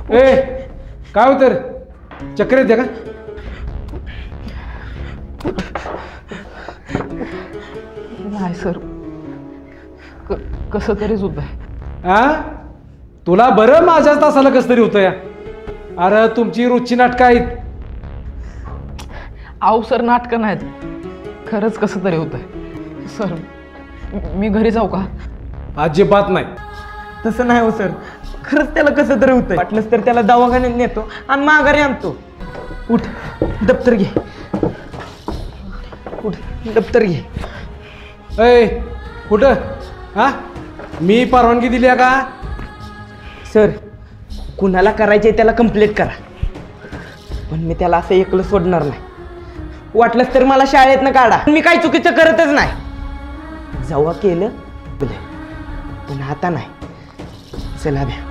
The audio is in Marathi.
ए काय होतं रे? चक्कर येते का? नाही सर, कसं तरीच होत आहे. तुला बरं माझ्याच तासाला कसं तरी होतं या. अरे तुमची रोजची नाटकं आहेत. आहो सर, नाटकं नाहीत, खरंच कसं तरी होत आहे. सर मी घरी जाऊ का? अजिबात नाही. तसं नाही हो सर, खरंच त्याला कसं तरी होतंय. वाटलंच तर त्याला दवाखान्यात नेतो आणि माघारी आणतो. उठ, दप्तर घे. उठ, दप्तर घे. ऐ कुठं? मी परवानगी दिली आहे का? सर, कुणाला करायचे त्याला कंप्लीट करा, पण मी त्याला असं एकलं सोडणार नाही. वाटलंच तर मला शाळेतनं काढा, मी काही चुकीचं करतच नाही. जेव्हा केलं पण आता नाही. चला द्या.